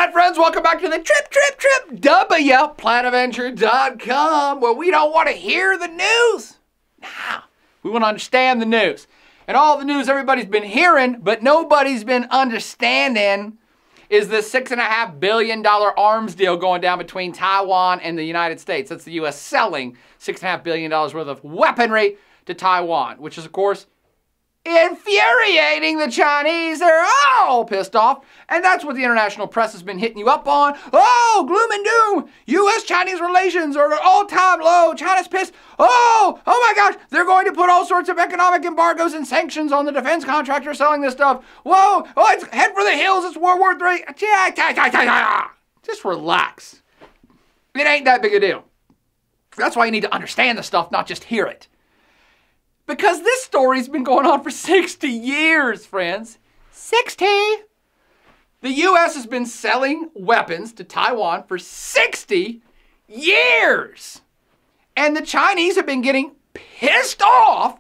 Plaid friends, welcome back to the trip, Plaid.com, where we don't want to hear the news. Nah, we want to understand the news. And all the news everybody's been hearing, but nobody's been understanding, is this $6.5 billion arms deal going down between Taiwan and the United States. That's the U.S. selling $6.5 billion worth of weaponry to Taiwan, which is, of course, infuriating the Chinese. They're all pissed off. And that's what the international press has been hitting you up on. Oh, gloom and doom. U.S.-Chinese relations are at an all-time low. China's pissed. Oh my gosh. They're going to put all sorts of economic embargoes and sanctions on the defense contractors selling this stuff. Whoa. Oh, it's head for the hills. It's World War III. Just relax. It ain't that big a deal. That's why you need to understand the stuff, not just hear it. Because this story's been going on for 60 years, friends. 60! The U.S. has been selling weapons to Taiwan for 60 years. And the Chinese have been getting pissed off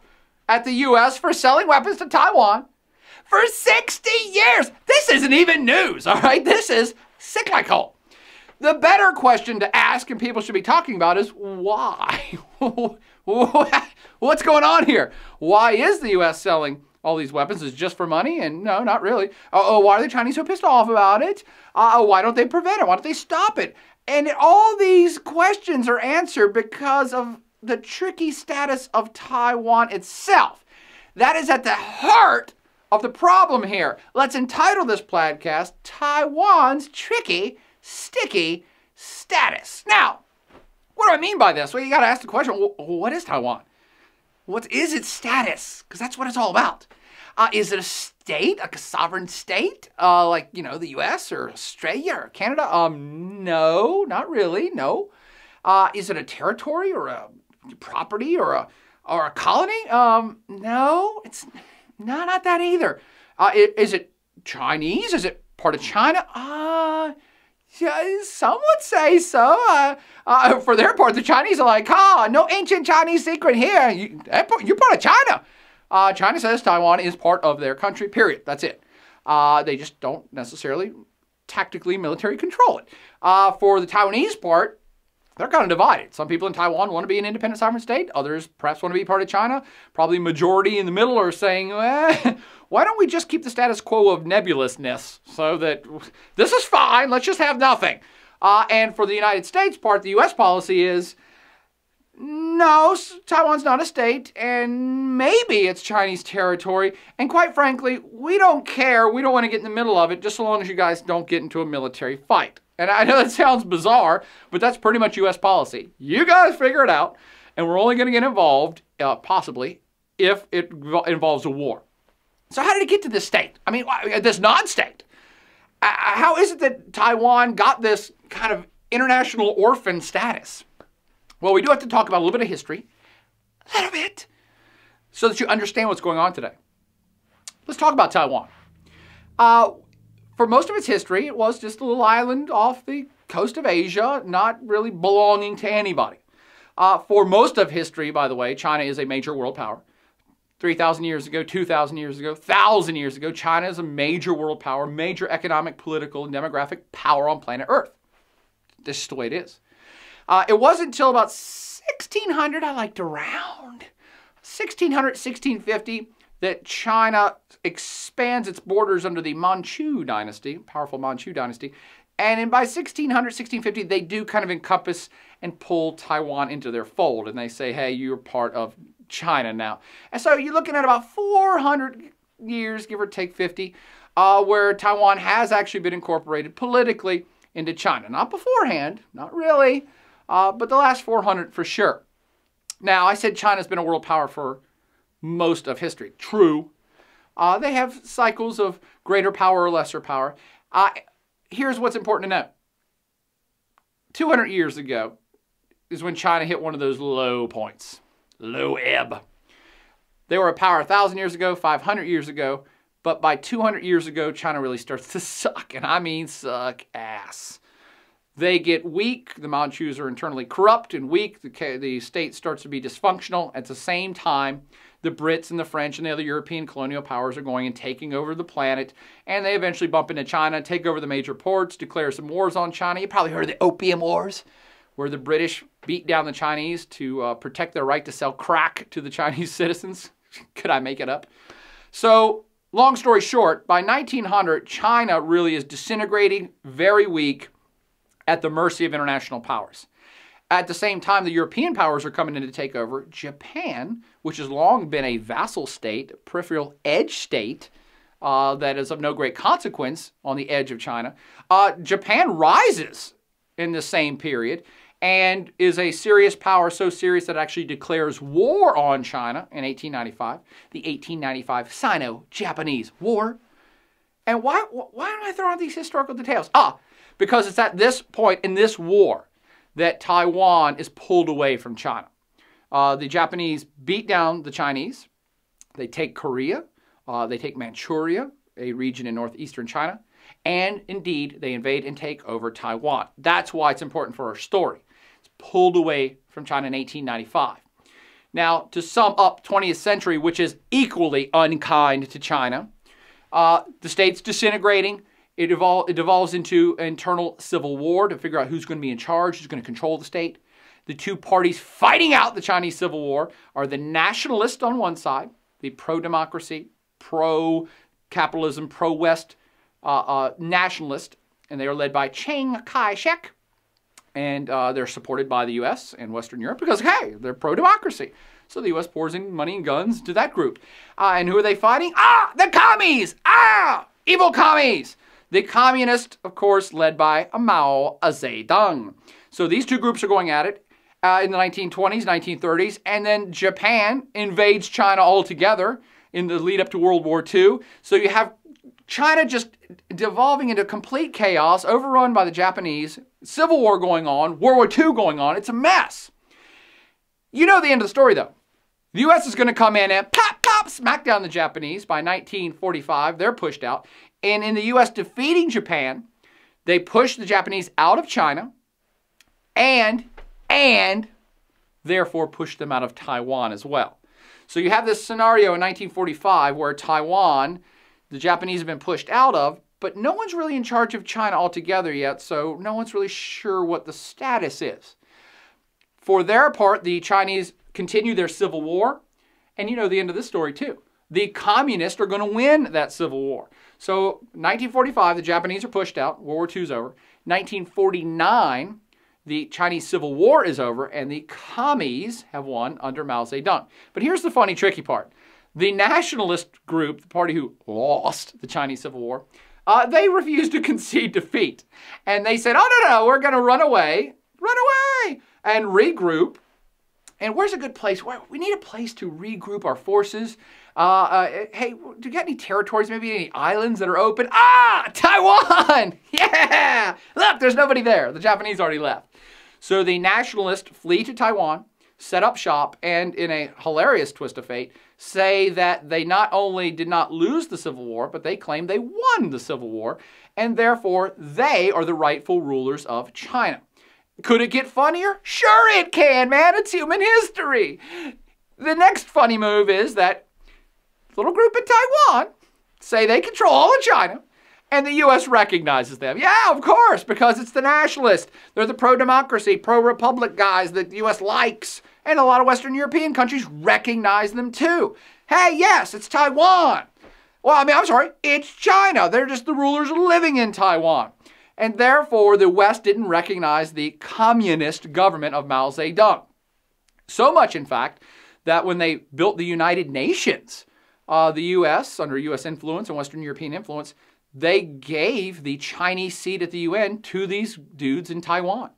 at the U.S. for selling weapons to Taiwan for 60 years. This isn't even news, all right? This is cyclical. The better question to ask, and people should be talking about, is why? What's going on here? Why is the U.S. selling all these weapons? Is it just for money? And no, not really. Why are the Chinese so pissed off about it? Why don't they prevent it? Why don't they stop it? And all these questions are answered because of the tricky status of Taiwan itself. That is at the heart of the problem here. Let's entitle this Plaidcast, Taiwan's Tricky, Sticky Status. Now, what do I mean by this? Well, you got to ask the question, what is Taiwan? What is its status? Because that's what it's all about. Is it a state, like a sovereign state, like, you know, the U.S. or Australia or Canada? No, not really, no. Is it a territory or a property or a colony? No, it's not that either. Is it Chinese? Is it part of China? Yeah, some would say so. For their part, the Chinese are like, no ancient Chinese secret here. You're part of China. China says Taiwan is part of their country, period. That's it. They just don't necessarily tactically military control it. For the Taiwanese part, they're kind of divided. Some people in Taiwan want to be an independent sovereign state. Others perhaps want to be part of China. Probably majority in the middle are saying, why don't we just keep the status quo of nebulousness so that this is fine, let's just have nothing. And for the United States part, the U.S. policy is, no, Taiwan's not a state, and maybe it's Chinese territory. And quite frankly, we don't care. We don't want to get in the middle of it, just so long as you guys don't get into a military fight. And I know that sounds bizarre, but that's pretty much U.S. policy. You guys figure it out, and we're only going to get involved, possibly, if it involves a war. So how did it get to this state? I mean, this non-state? How is it that Taiwan got this kind of international orphan status? Well, we do have to talk about a little bit of history, a little bit, so that you understand what's going on today. Let's talk about Taiwan. For most of its history, it was just a little island off the coast of Asia, not really belonging to anybody. For most of history, by the way, China is a major world power. 3,000 years ago, 2,000 years ago, 1,000 years ago, China is a major world power, major economic, political, and demographic power on planet Earth. This is the way it is. It wasn't until about 1600, I like to round, 1600, 1650, that China expands its borders under the Manchu dynasty, powerful Manchu dynasty. And by 1600, 1650, they do kind of encompass and pull Taiwan into their fold. And they say, hey, you're part of China now. And so you're looking at about 400 years, give or take 50, where Taiwan has actually been incorporated politically into China. Not beforehand, not really, but the last 400 for sure. Now, I said China's been a world power for most of history. True. They have cycles of greater power or lesser power. Here's what's important to know. 200 years ago is when China hit one of those low points. Low ebb. They were a power 1,000 years ago, 500 years ago, but by 200 years ago, China really starts to suck, and I mean suck ass. They get weak. The Manchus are internally corrupt and weak. The state starts to be dysfunctional. At the same time, the Brits and the French and the other European colonial powers are going and taking over the planet. And they eventually bump into China, take over the major ports, declare some wars on China. You probably heard of the Opium Wars, where the British beat down the Chinese to protect their right to sell crack to the Chinese citizens. Could I make it up? So, long story short, by 1900, China really is disintegrating, very weak, at the mercy of international powers. At the same time, the European powers are coming in to take over. Japan, which has long been a vassal state, a peripheral edge state that is of no great consequence on the edge of China, Japan rises in the same period and is a serious power, so serious that it actually declares war on China in 1895, the 1895 Sino-Japanese War. And why am I throwing out these historical details? Because it's at this point in this war that Taiwan is pulled away from China. The Japanese beat down the Chinese. They take Korea. They take Manchuria, a region in northeastern China. And indeed, they invade and take over Taiwan. That's why it's important for our story. It's pulled away from China in 1895. Now, to sum up 20th century, which is equally unkind to China, the state's disintegrating. It devolves into internal civil war to figure out who's going to be in charge, who's going to control the state. The two parties fighting out the Chinese Civil War are the nationalists on one side, the pro-democracy, pro-capitalism, pro-West nationalist, and they are led by Kai-shek, and they're supported by the U.S. and Western Europe because, hey, they're pro-democracy. So the U.S. pours in money and guns to that group. And who are they fighting? The commies! Evil commies! The communists, of course, led by Mao Zedong. So these two groups are going at it in the 1920s, 1930s, and then Japan invades China altogether in the lead up to World War II. So you have China just devolving into complete chaos, overrun by the Japanese, Civil War going on, World War II going on. It's a mess. You know the end of the story, though. The U.S. is going to come in and smack down the Japanese. By 1945, they're pushed out. And in the U.S. defeating Japan, they push the Japanese out of China and therefore push them out of Taiwan as well. So you have this scenario in 1945 where Taiwan, the Japanese have been pushed out of, but no one's really in charge of China altogether yet, so no one's really sure what the status is. For their part, the Chinese continue their civil war, and you know the end of this story too. The communists are going to win that civil war. So 1945, the Japanese are pushed out. World War II is over. 1949, the Chinese Civil War is over, and the commies have won under Mao Zedong. But here's the funny, tricky part. The nationalist group, the party who lost the Chinese Civil War, they refused to concede defeat. And they said, oh, no, we're going to run away, and regroup. And where's a good place? We need a place to regroup our forces. Hey, do you got any territories, maybe any islands that are open? Taiwan! Yeah! Look, there's nobody there. The Japanese already left. So the nationalists flee to Taiwan, set up shop, and in a hilarious twist of fate, say that they not only did not lose the Civil War, but they claim they won the Civil War, and therefore they are the rightful rulers of China. Could it get funnier? Sure it can, man. It's human history. The next funny move is that little group in Taiwan say they control all of China, and the U.S. recognizes them. Yeah, of course, because it's the nationalists. They're the pro-democracy, pro-republic guys that the U.S. likes, and a lot of Western European countries recognize them too. Hey, yes, it's Taiwan. Well, I'm sorry, it's China. They're just the rulers living in Taiwan. And therefore, the West didn't recognize the communist government of Mao Zedong. So much, in fact, that when they built the United Nations, the U.S., under U.S. influence and Western European influence, they gave the Chinese seat at the UN to these dudes in Taiwan.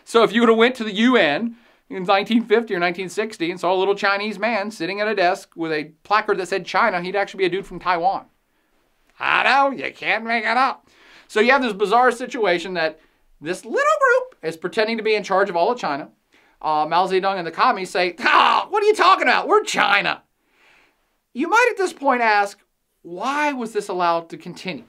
So if you would have went to the UN in 1950 or 1960 and saw a little Chinese man sitting at a desk with a placard that said China, he'd actually be a dude from Taiwan. I know, you can't make it up. So you have this bizarre situation that this little group is pretending to be in charge of all of China. Mao Zedong and the commies say, what are you talking about? We're China. You might at this point ask, why was this allowed to continue?